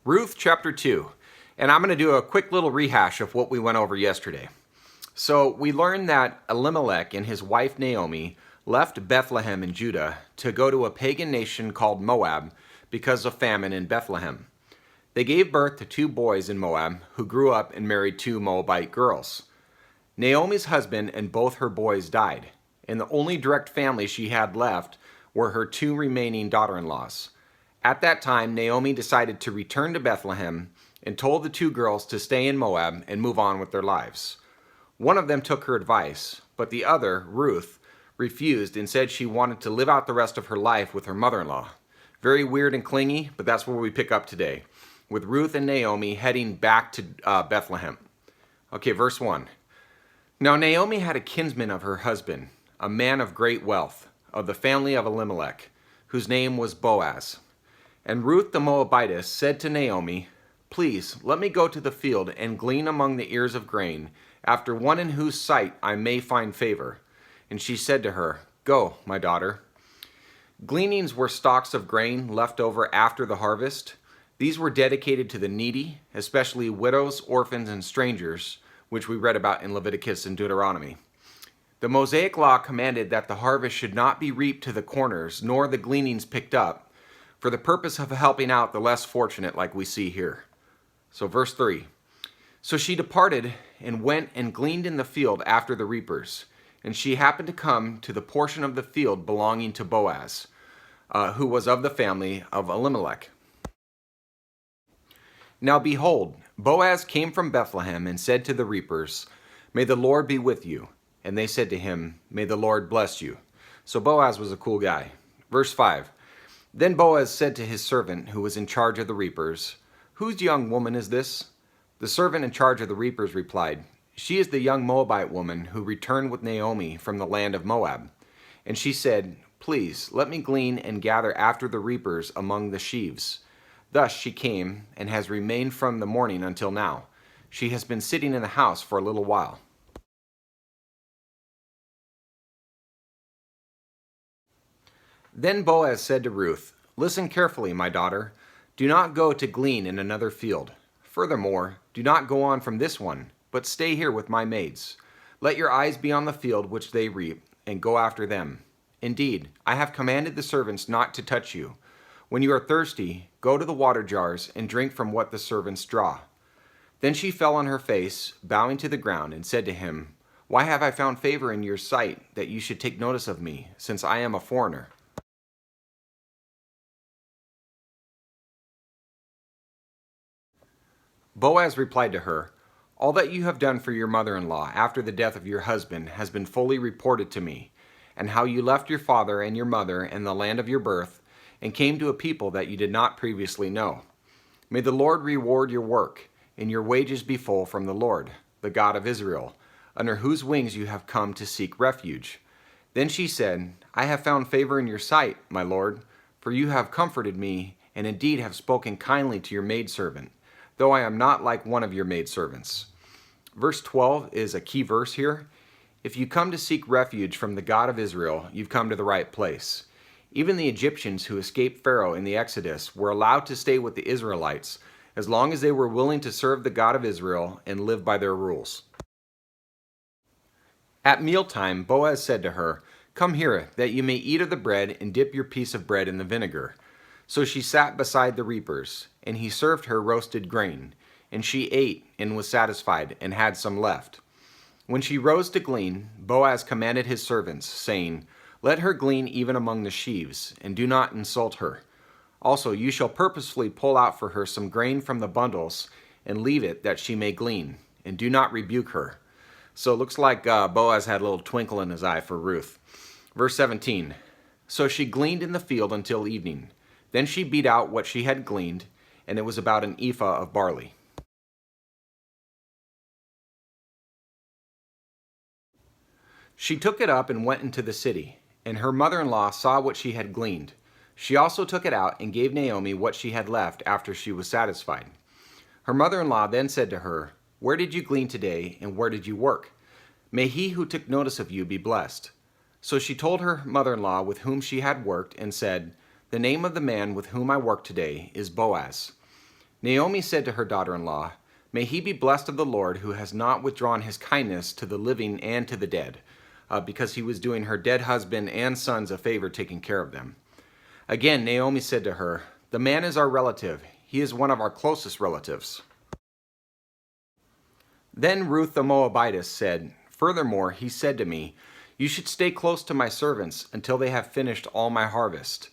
Ruth chapter 2, and I'm going to do a quick little rehash of what we went over yesterday. So we learned that Elimelech and his wife Naomi left Bethlehem in Judah to go to a pagan nation called Moab because of famine in Bethlehem. They gave birth to two boys in Moab who grew up and married two Moabite girls. Naomi's husband and both her boys died, and the only direct family she had left were her two remaining daughter-in-laws. At that time, Naomi decided to return to Bethlehem and told the two girls to stay in Moab and move on with their lives. One of them took her advice, but the other, Ruth, refused and said she wanted to live out the rest of her life with her mother-in-law. Very weird and clingy, but that's where we pick up today, with Ruth and Naomi heading back to Bethlehem. Okay, verse 1. Now Naomi had a kinsman of her husband, a man of great wealth, of the family of Elimelech, whose name was Boaz. And Ruth the Moabitess said to Naomi, "Please, let me go to the field and glean among the ears of grain, after one in whose sight I may find favor." And she said to her, "Go, my daughter." Gleanings were stalks of grain left over after the harvest. These were dedicated to the needy, especially widows, orphans, and strangers, which we read about in Leviticus and Deuteronomy. The Mosaic law commanded that the harvest should not be reaped to the corners, nor the gleanings picked up, for the purpose of helping out the less fortunate like we see here. So verse 3. So she departed and went and gleaned in the field after the reapers. And she happened to come to the portion of the field belonging to Boaz, who was of the family of Elimelech. Now behold, Boaz came from Bethlehem and said to the reapers, "May the Lord be with you." And they said to him, "May the Lord bless you." So Boaz was a cool guy. Verse 5. Then Boaz said to his servant who was in charge of the reapers, "Whose young woman is this?" The servant in charge of the reapers replied, "She is the young Moabite woman who returned with Naomi from the land of Moab." And she said, "Please, let me glean and gather after the reapers among the sheaves." Thus she came and has remained from the morning until now. She has been sitting in the house for a little while. Then Boaz said to Ruth, "Listen carefully, my daughter. Do not go to glean in another field. Furthermore, do not go on from this one, but stay here with my maids. Let your eyes be on the field which they reap, and go after them. Indeed, I have commanded the servants not to touch you. When you are thirsty, go to the water jars and drink from what the servants draw." Then she fell on her face, bowing to the ground, and said to him, "Why have I found favor in your sight, that you should take notice of me, since I am a foreigner?" Boaz replied to her, "All that you have done for your mother-in-law after the death of your husband has been fully reported to me, and how you left your father and your mother and the land of your birth, and came to a people that you did not previously know. May the Lord reward your work, and your wages be full from the Lord, the God of Israel, under whose wings you have come to seek refuge." Then she said, "I have found favor in your sight, my lord, for you have comforted me, and indeed have spoken kindly to your maidservant, though I am not like one of your maidservants." Verse 12 is a key verse here. If you come to seek refuge from the God of Israel, you've come to the right place. Even the Egyptians who escaped Pharaoh in the Exodus were allowed to stay with the Israelites as long as they were willing to serve the God of Israel and live by their rules. At mealtime, Boaz said to her, "Come here, that you may eat of the bread and dip your piece of bread in the vinegar." So she sat beside the reapers, and he served her roasted grain, and she ate and was satisfied and had some left. When she rose to glean, Boaz commanded his servants, saying, "Let her glean even among the sheaves, and do not insult her. Also you shall purposefully pull out for her some grain from the bundles, and leave it that she may glean, and do not rebuke her." So it looks like Boaz had a little twinkle in his eye for Ruth. Verse 17, So she gleaned in the field until evening. Then she beat out what she had gleaned, and it was about an ephah of barley. She took it up and went into the city, and her mother-in-law saw what she had gleaned. She also took it out and gave Naomi what she had left after she was satisfied. Her mother-in-law then said to her, "Where did you glean today, and where did you work? May he who took notice of you be blessed." So she told her mother-in-law with whom she had worked, and said, "The name of the man with whom I work today is Boaz." Naomi said to her daughter-in-law, "May he be blessed of the Lord, who has not withdrawn his kindness to the living and to the dead," because he was doing her dead husband and sons a favor taking care of them. Again, Naomi said to her, "The man is our relative. He is one of our closest relatives." Then Ruth the Moabitess said, "Furthermore, he said to me, 'You should stay close to my servants until they have finished all my harvest.'"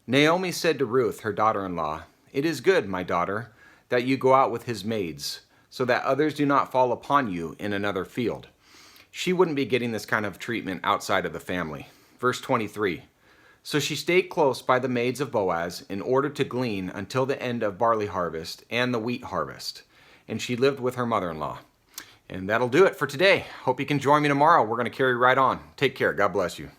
Naomi said to Ruth, her daughter-in-law, "It is good, my daughter, that you go out with his maids, so that others do not fall upon you in another field." She wouldn't be getting this kind of treatment outside of the family. Verse 23. So she stayed close by the maids of Boaz in order to glean until the end of barley harvest and the wheat harvest. And she lived with her mother-in-law. And that'll do it for today. Hope you can join me tomorrow. We're going to carry right on. Take care. God bless you.